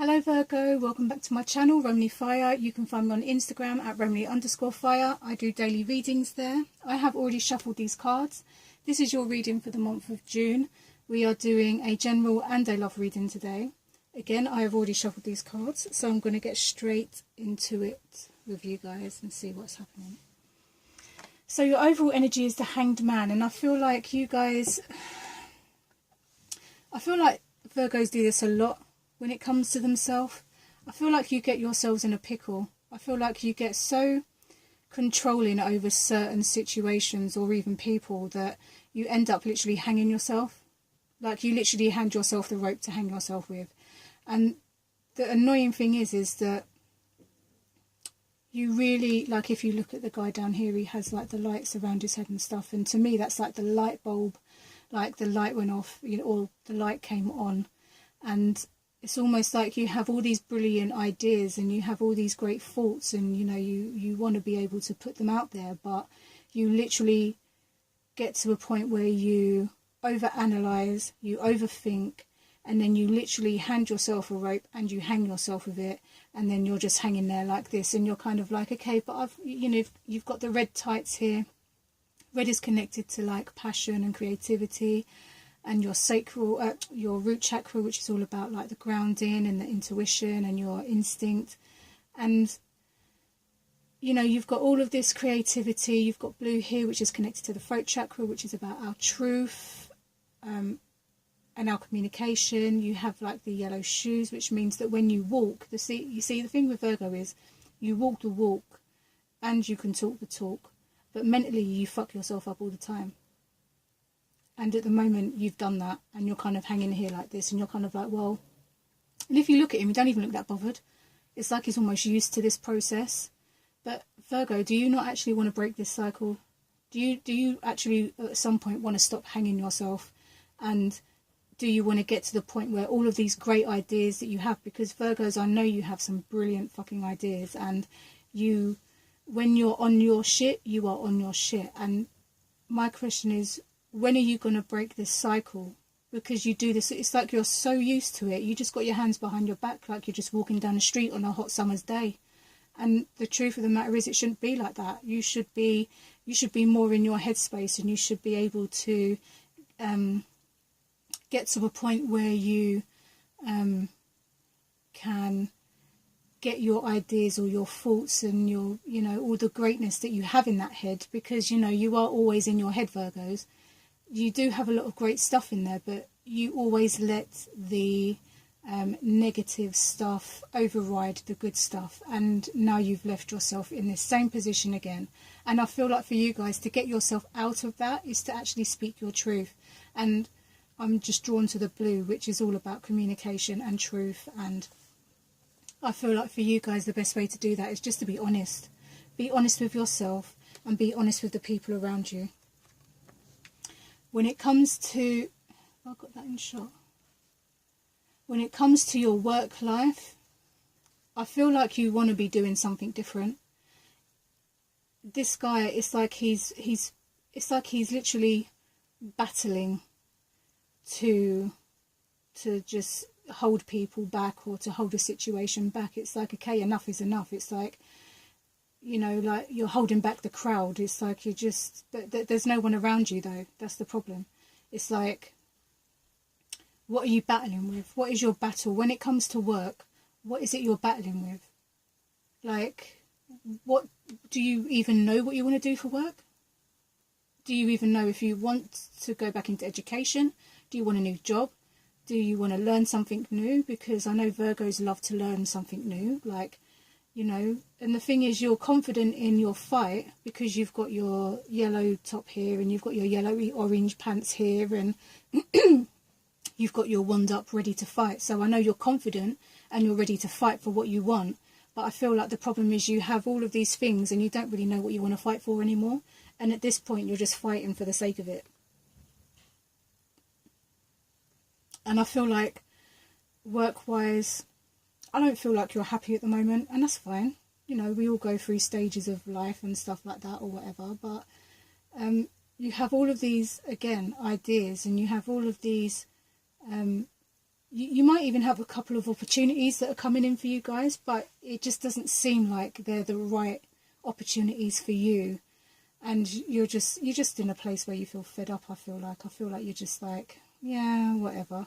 Hello Virgo, welcome back to my channel, Romani Fire. You can find me on Instagram at Romani_Fire. I do daily readings there. I have already shuffled these cards. This is your reading for the month of June. We are doing a general and a love reading today. Again, I have already shuffled these cards, so I'm going to get straight into it with you guys and see what's happening. So your overall energy is the Hanged Man, and I feel like you guys, Virgos do this a lot. When it comes to themselves, I feel like you get yourselves in a pickle. I feel like you get so controlling over certain situations or even people that you end up literally hanging yourself. Like you literally hand yourself the rope to hang yourself with. And the annoying thing is that you really, like if you look at the guy down here, he has like the lights around his head and stuff. And to me, that's like the light bulb, like the light went off, you know, or the light came on. And it's almost like you have all these brilliant ideas and you have all these great thoughts and, you know, you want to be able to put them out there, but you literally get to a point where you overanalyze, you overthink, and then you literally hand yourself a rope and you hang yourself with it, and then you're just hanging there like this, and you're kind of like, okay, but you've got the red tights here. Red is connected to like passion and creativity, and your sacral, your root chakra, which is all about like the grounding and the intuition and your instinct. And, you know, you've got all of this creativity. You've got blue here, which is connected to the throat chakra, which is about our truth and our communication. You have like the yellow shoes, which means that when you walk, you see, the thing with Virgo is you walk the walk and you can talk the talk, but mentally you fuck yourself up all the time. And at the moment you've done that and you're kind of hanging here like this, and you're kind of like, well, and if you look at him, you don't even look that bothered. It's like he's almost used to this process. But Virgo, do you not actually want to break this cycle? Do you actually at some point want to stop hanging yourself? And do you want to get to the point where all of these great ideas that you have, because Virgos, I know you have some brilliant fucking ideas, and you, when you're on your shit, you are on your shit. And my question is, when are you going to break this cycle? Because you do this, it's like you're so used to it. You just got your hands behind your back like you're just walking down the street on a hot summer's day. And the truth of the matter is, it shouldn't be like that. You should be more in your headspace, and you should be able to get to a point where you can get your ideas or your thoughts and your, you know, all the greatness that you have in that head, because, you know, you are always in your head, Virgos. You do have a lot of great stuff in there, but you always let the negative stuff override the good stuff, and now you've left yourself in this same position again. And I feel like for you guys to get yourself out of that is to actually speak your truth. And I'm just drawn to the blue, which is all about communication and truth. And I feel like for you guys the best way to do that is just to be honest. Be honest with yourself and be honest with the people around you. When it comes to, I've got that in shot. When it comes to your work life, I feel like you want to be doing something different. This guy, it's like he's literally battling to just hold people back or to hold a situation back. It's like, okay, enough is enough. It's like, you know, like you're holding back the crowd. It's like you just, there's no one around you though. That's the problem. It's like, what are you battling with? What is your battle? When it comes to work, what is it you're battling with? Like, what, do you even know what you want to do for work? Do you even know if you want to go back into education? Do you want a new job? Do you want to learn something new? Because I know Virgos love to learn something new, like, you know, and the thing is, you're confident in your fight because you've got your yellow top here and you've got your yellowy orange pants here, and you've got your wand up ready to fight. So I know you're confident and you're ready to fight for what you want. But I feel like the problem is you have all of these things and you don't really know what you want to fight for anymore. And at this point, you're just fighting for the sake of it. And I feel like work-wise, I don't feel like you're happy at the moment, and that's fine. You know, we all go through stages of life and stuff like that or whatever, but you have all of these, again, ideas, and you have all of these you might even have a couple of opportunities that are coming in for you guys, but it just doesn't seem like they're the right opportunities for you. And you're just in a place where you feel fed up. I feel like you're just like, yeah, whatever.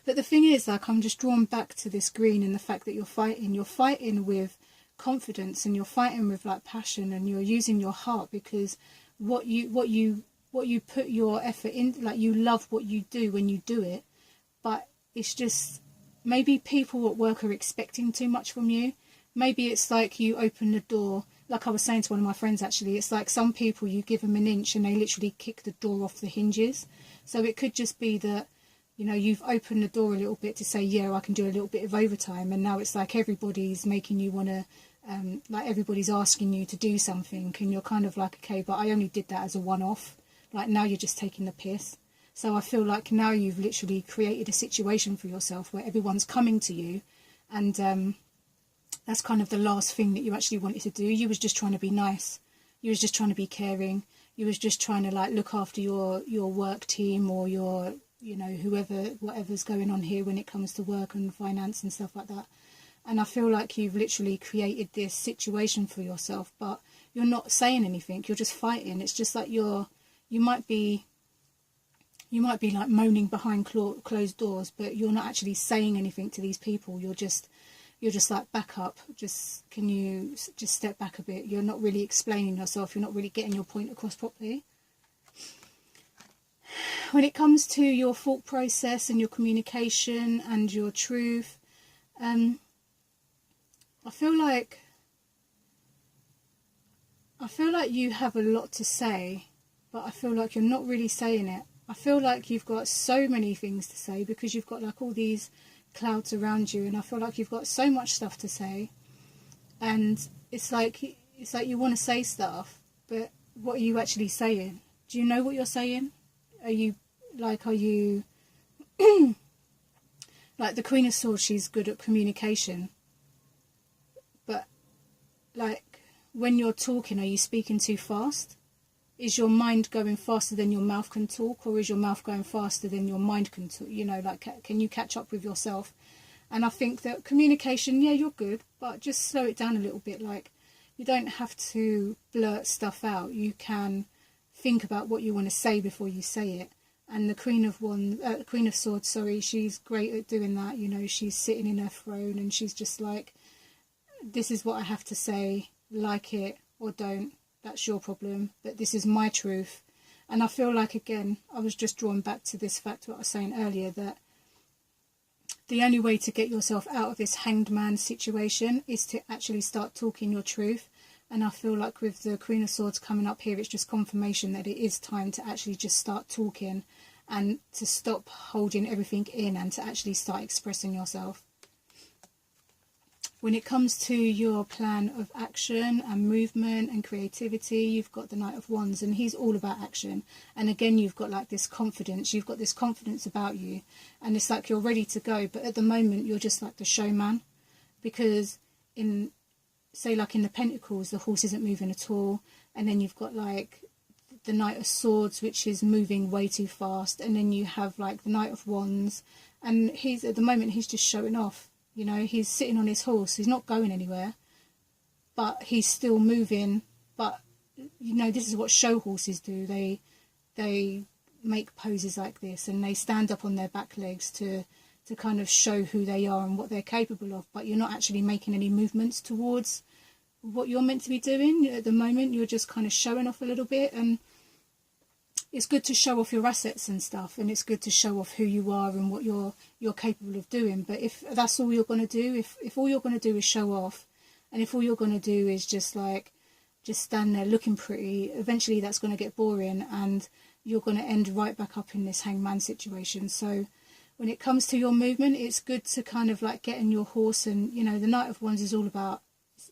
But the thing is, like, I'm just drawn back to this green and the fact that you're fighting with confidence, and you're fighting with like passion, and you're using your heart, because what you put your effort in, like, you love what you do when you do it. But it's just, maybe people at work are expecting too much from you. Maybe it's like you open the door, like I was saying to one of my friends actually, it's like some people, you give them an inch and they literally kick the door off the hinges. So it could just be that, you know, you've opened the door a little bit to say, yeah, I can do a little bit of overtime, and now it's like everybody's making you want to, like everybody's asking you to do something, and you're kind of like, okay, but I only did that as a one-off. Like, now you're just taking the piss. So I feel like now you've literally created a situation for yourself where everyone's coming to you, and that's kind of the last thing that you actually wanted to do. You was just trying to be nice. You was just trying to be caring. You was just trying to like look after your work team, or your, you know, whatever's going on here when it comes to work and finance and stuff like that. And I feel like you've literally created this situation for yourself, but you're not saying anything. You're just fighting. It's just like you might be like moaning behind closed doors, but you're not actually saying anything to these people. You're just like, back up. Can you just step back a bit? You're not really explaining yourself. You're not really getting your point across properly. When it comes to your thought process and your communication and your truth, I feel like you have a lot to say, but I feel like you're not really saying it. I feel like you've got so many things to say because you've got like all these clouds around you, and I feel like you've got so much stuff to say, and it's like you want to say stuff, but what are you actually saying? Do you know what you're saying? Are you like the Queen of Swords? She's good at communication, but like when you're talking, are you speaking too fast? Is your mind going faster than your mouth can talk, or is your mouth going faster than your mind can talk? You know, like, can you catch up with yourself? And I think that communication, yeah, you're good, but just slow it down a little bit. Like, you don't have to blurt stuff out. You can think about what you want to say before you say it. And the Queen of Swords, sorry, she's great at doing that. You know, she's sitting in her throne and she's just like, this is what I have to say, like it or don't. That's your problem, but this is my truth. And I feel like, again, I was just drawn back to this fact, what I was saying earlier, that the only way to get yourself out of this hanged man situation is to actually start talking your truth. And I feel like with the Queen of Swords coming up here, it's just confirmation that it is time to actually just start talking and to stop holding everything in and to actually start expressing yourself. When it comes to your plan of action and movement and creativity, you've got the Knight of Wands, and he's all about action. And again, you've got like this confidence. You've got this confidence about you, and it's like you're ready to go. But at the moment, you're just like the showman, because say like in the Pentacles, the horse isn't moving at all. And then you've got like the Knight of Swords, which is moving way too fast. And then you have like the Knight of Wands, and at the moment, he's just showing off. You know, he's sitting on his horse. He's not going anywhere, but he's still moving. But, you know, this is what show horses do. They make poses like this, and they stand up on their back legs to kind of show who they are and what they're capable of. But you're not actually making any movements towards what you're meant to be doing. At the moment, you're just kind of showing off a little bit, and it's good to show off your assets and stuff, and it's good to show off who you are and what you're capable of doing. But if that's all you're going to do, if all you're going to do is show off, and if all you're going to do is just stand there looking pretty, eventually that's going to get boring, and you're going to end right back up in this hangman situation. So when it comes to your movement, it's good to kind of like get in your horse, and, you know, the Knight of Wands is all about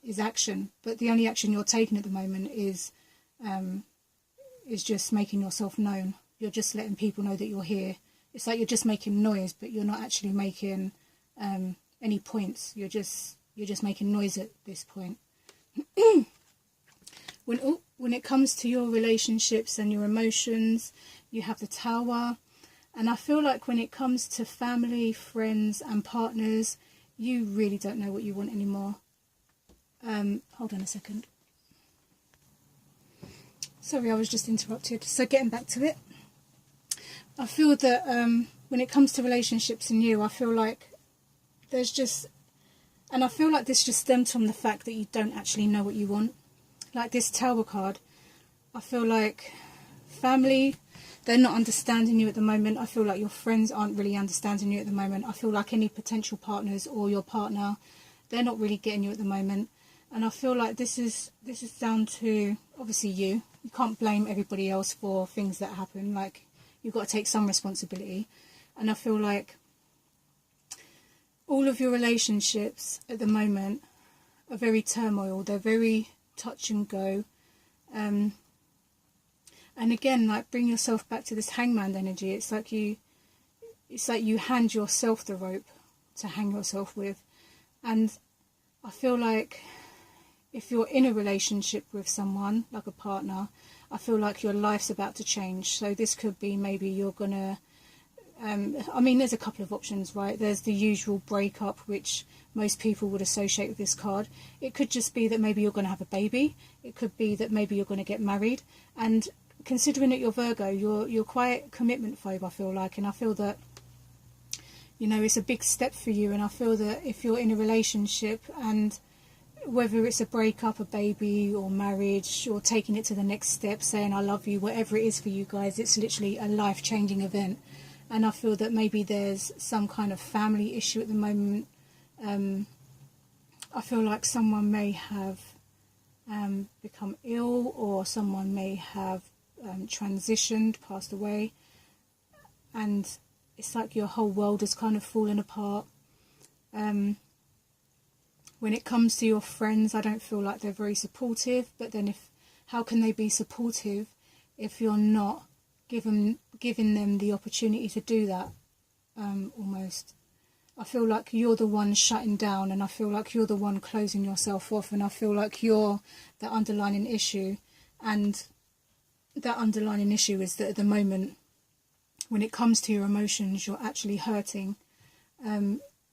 is action, but the only action you're taking at the moment is just making yourself known. You're just letting people know that you're here. It's like you're just making noise, but you're not actually making any points. You're just making noise at this point. When it comes to your relationships and your emotions, you have the Tower, And I feel like when it comes to family, friends and partners, you really don't know what you want anymore. Hold on a second. Sorry, I was just interrupted. So getting back to it, I feel that when it comes to relationships and you, I feel like there's just, and I feel like this just stems from the fact that you don't actually know what you want. Like this Tower card, I feel like family, they're not understanding you at the moment. I feel like your friends aren't really understanding you at the moment. I feel like any potential partners or your partner, they're not really getting you at the moment. And I feel like this is down to, obviously, you. You can't blame everybody else for things that happen. Like, you've got to take some responsibility. And I feel like all of your relationships at the moment are very turmoil. They're very touch and go. And again, like, bring yourself back to this hangman energy. It's like you hand yourself the rope to hang yourself with. And I feel like if you're in a relationship with someone, like a partner, I feel like your life's about to change. So this could be maybe you're going to, I mean, there's a couple of options, right? There's the usual breakup, which most people would associate with this card. It could just be that maybe you're going to have a baby. It could be that maybe you're going to get married. And considering that you're Virgo, you're quite commitment phobe, I feel like. And I feel that, you know, it's a big step for you. And I feel that if you're in a relationship, and whether it's a breakup, a baby or marriage, or taking it to the next step, saying I love you, whatever it is for you guys, it's literally a life-changing event. And I feel that maybe there's some kind of family issue at the moment. I feel like someone may have become ill, or someone may have transitioned, passed away, and it's like your whole world has kind of fallen apart. When it comes to your friends, I don't feel like they're very supportive. But then how can they be supportive if you're not giving them the opportunity to do that? Almost, I feel like you're the one shutting down, and I feel like you're the one closing yourself off, and I feel like you're the underlying issue. And that underlying issue is that at the moment, when it comes to your emotions, you're actually hurting.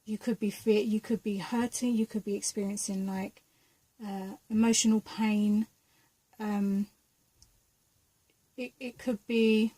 You could be hurting, you could be experiencing like emotional pain. It could be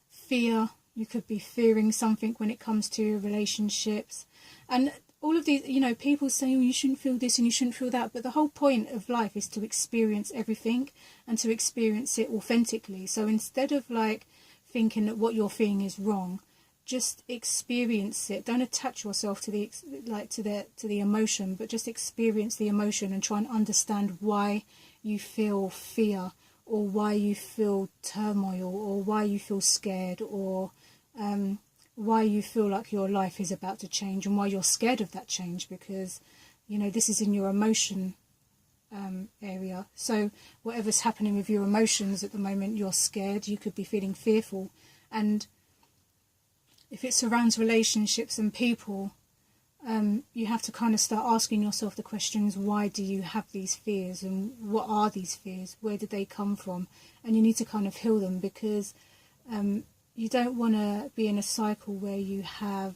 fear. You could be fearing something when it comes to your relationships. And all of these, you know, people say, oh, you shouldn't feel this and you shouldn't feel that. But the whole point of life is to experience everything and to experience it authentically. So instead of like thinking that what you're feeling is wrong, just experience it. Don't attach yourself to the emotion, but just experience the emotion and try and understand why you feel fear, or why you feel turmoil, or why you feel scared, or why you feel like your life is about to change, and why you're scared of that change, because, you know, this is in your emotion area. So whatever's happening with your emotions at the moment, you're scared, you could be feeling fearful. And if it surrounds relationships and people, you have to kind of start asking yourself the questions, why do you have these fears, and what are these fears, where did they come from? And you need to kind of heal them, because you don't want to be in a cycle where you have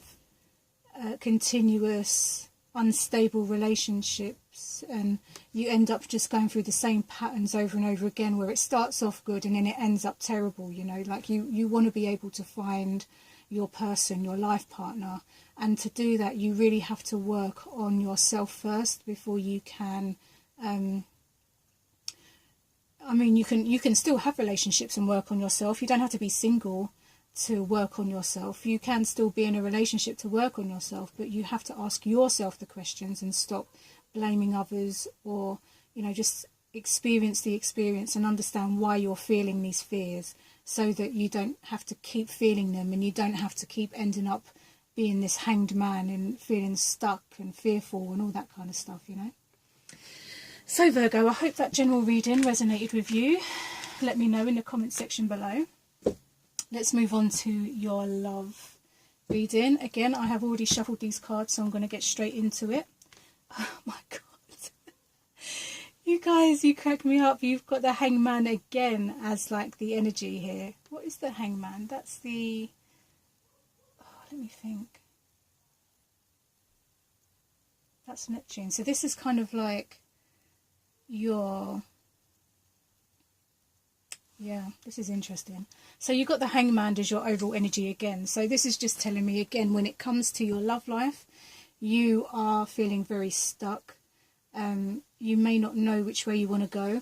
continuous unstable relationships, and you end up just going through the same patterns over and over again, where it starts off good and then it ends up terrible. You know, like you want to be able to find your person, your life partner, and to do that you really have to work on yourself first before you can I mean, you can still have relationships and work on yourself. You don't have to be single to work on yourself. You can still be in a relationship to work on yourself, but you have to ask yourself the questions and stop blaming others, or, you know, just experience the experience and understand why you're feeling these fears, so that you don't have to keep feeling them, and you don't have to keep ending up being this hanged man and feeling stuck and fearful and all that kind of stuff, you know. So Virgo, I hope that general reading resonated with you. Let me know in the comment section below. Let's move on to your love reading. Again, I have already shuffled these cards, so I'm going to get straight into it. Oh my god. You guys, you crack me up. You've got the hangman again as like the energy here. what is the Hangman? That's the, oh, let me think. That's Neptune. So this is kind of like your, yeah, this is interesting. So you've got the Hangman as your overall energy again. So this is just telling me again, when it comes to your love life, you are feeling very stuck. You may not know which way you want to go.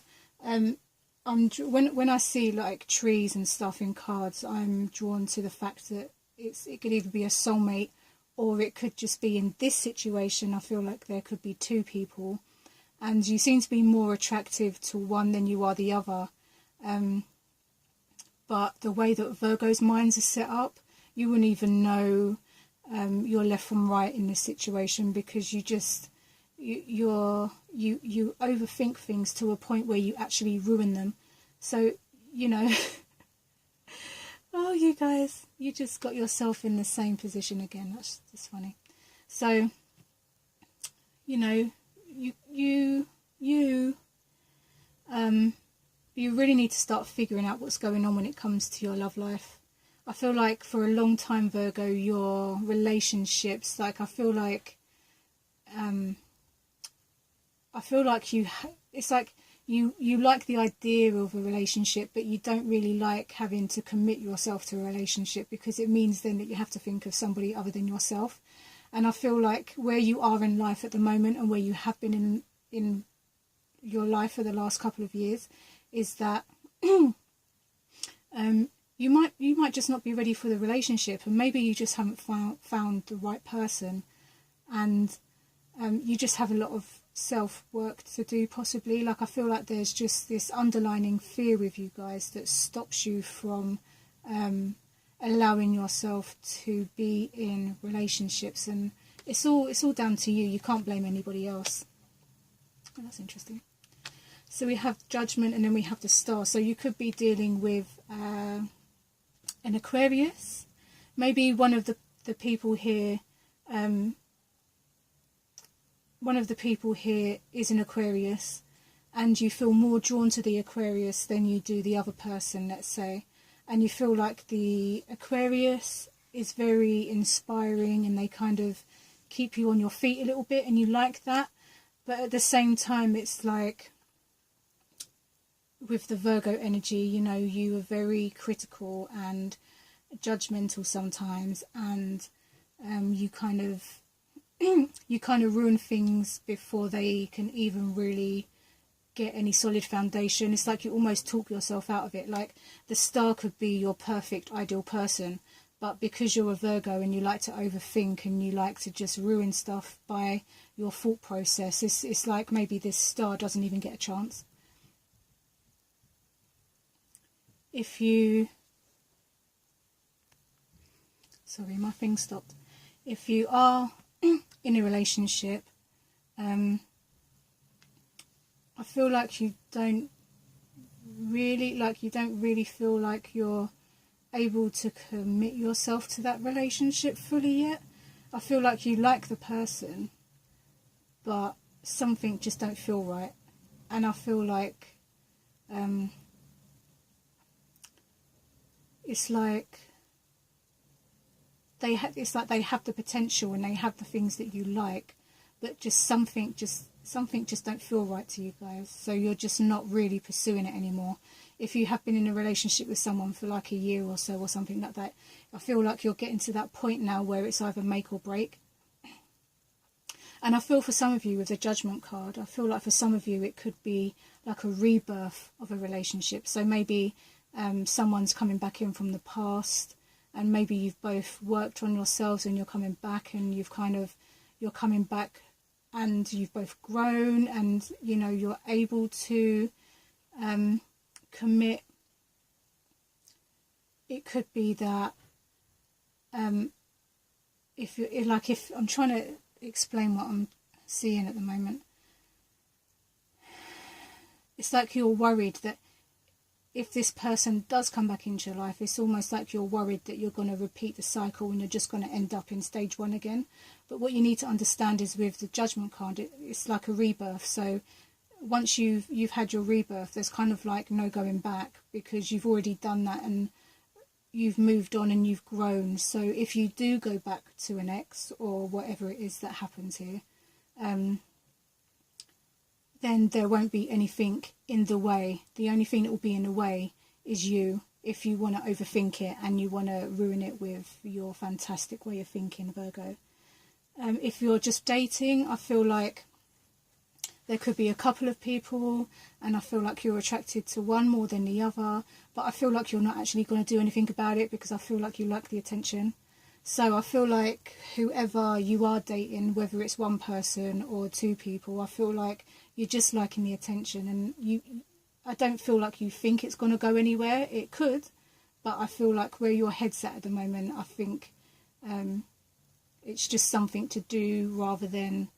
When I see like trees and stuff in cards, I'm drawn to the fact that it could either be a soulmate, or it could just be in this situation. I feel like there could be two people, and you seem to be more attractive to one than you are the other. But the way that Virgo's minds are set up, you wouldn't even know your left from right in this situation, because you just you overthink things to a point where you actually ruin them. So, you know, oh, you guys, you just got yourself in the same position again. That's just funny. So, you know, you really need to start figuring out what's going on when it comes to your love life. I feel like for a long time, Virgo, your relationships, like I feel like it's like you like the idea of a relationship, but you don't really like having to commit yourself to a relationship, because it means then that you have to think of somebody other than yourself. And I feel like where you are in life at the moment, and where you have been in your life for the last couple of years, is that you might just not be ready for the relationship, and maybe you just haven't found the right person, and you just have a lot of self-work to do, possibly. Like I feel like there's just this underlining fear with you guys that stops you from allowing yourself to be in relationships, and it's all down to you. You can't blame anybody else. Oh, that's interesting. So we have Judgment, and then we have the Star. So you could be dealing with an Aquarius. Maybe one of the people here is an Aquarius, and you feel more drawn to the Aquarius than you do the other person, let's say. And you feel like the Aquarius is very inspiring, and they kind of keep you on your feet a little bit, and you like that. But at the same time, it's like with the Virgo energy, you know, you are very critical and judgmental sometimes, and you kind of ruin things before they can even really get any solid foundation. It's like you almost talk yourself out of it. Like the Star could be your perfect ideal person, but because you're a Virgo and you like to overthink and you like to just ruin stuff by your thought process, it's like maybe this Star doesn't even get a chance. Sorry, my thing stopped. If you are in a relationship, I feel like you don't really feel like you're able to commit yourself to that relationship fully yet. I feel like you like the person, but something just don't feel right. And I feel like it's like they have the potential and they have the things that you like, but just something just don't feel right to you guys. So you're just not really pursuing it anymore. If you have been in a relationship with someone for like a year or so or something like that, I feel like you're getting to that point now where it's either make or break. And I feel for some of you with the Judgment card, I feel like for some of you it could be like a rebirth of a relationship. So maybe someone's coming back in from the past, and maybe you've both worked on yourselves and you're coming back, and you're coming back and you've both grown, and you know you're able to commit. It could be that if I'm trying to explain what I'm seeing at the moment, it's like you're worried that if this person does come back into your life, it's almost like you're worried that you're going to repeat the cycle and you're just going to end up in stage one again. But what you need to understand is with the Judgment card, it's like a rebirth. So once you've had your rebirth, there's kind of like no going back, because you've already done that, and you've moved on and you've grown. So if you do go back to an ex or whatever it is that happens here, then there won't be anything in the way. The only thing that will be in the way is you, if you want to overthink it and you want to ruin it with your fantastic way of thinking, Virgo. If you're just dating, I feel like there could be a couple of people and I feel like you're attracted to one more than the other, but I feel like you're not actually going to do anything about it because I feel like you like the attention. So I feel like whoever you are dating, whether it's one person or two people, I feel like you're just liking the attention, and I don't feel like you think it's going to go anywhere. It could, but I feel like where your head's at the moment, I think it's just something to do rather than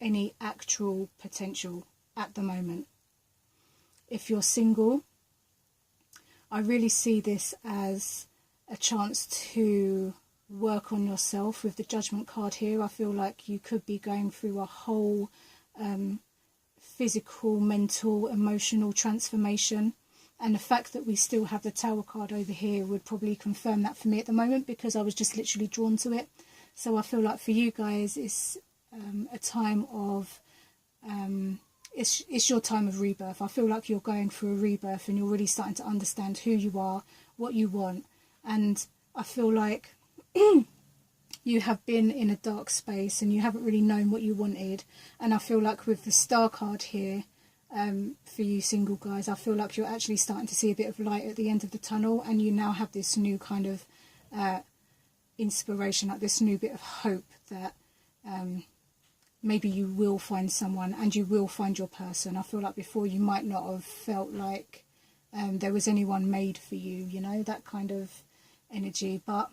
any actual potential at the moment. If you're single, I really see this as a chance to work on yourself. With the Judgment card here, I feel like you could be going through a whole physical, mental, emotional transformation, and the fact that we still have the Tower card over here would probably confirm that for me at the moment, because I was just literally drawn to it. So I feel like for you guys it's a time of it's your time of rebirth. I feel like you're going through a rebirth and you're really starting to understand who you are, what you want. And I feel like you have been in a dark space and you haven't really known what you wanted. And I feel like with the Star card here, for you single guys, I feel like you're actually starting to see a bit of light at the end of the tunnel, and you now have this new kind of inspiration, like this new bit of hope that maybe you will find someone and you will find your person. I feel like before you might not have felt like there was anyone made for you, you know, that kind of energy, but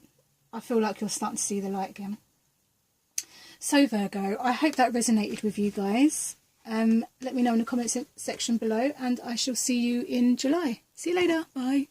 I feel like you're starting to see the light again. So Virgo, I hope that resonated with you guys. Let me know in the comment section below, and I shall see you in July. See you later. Bye.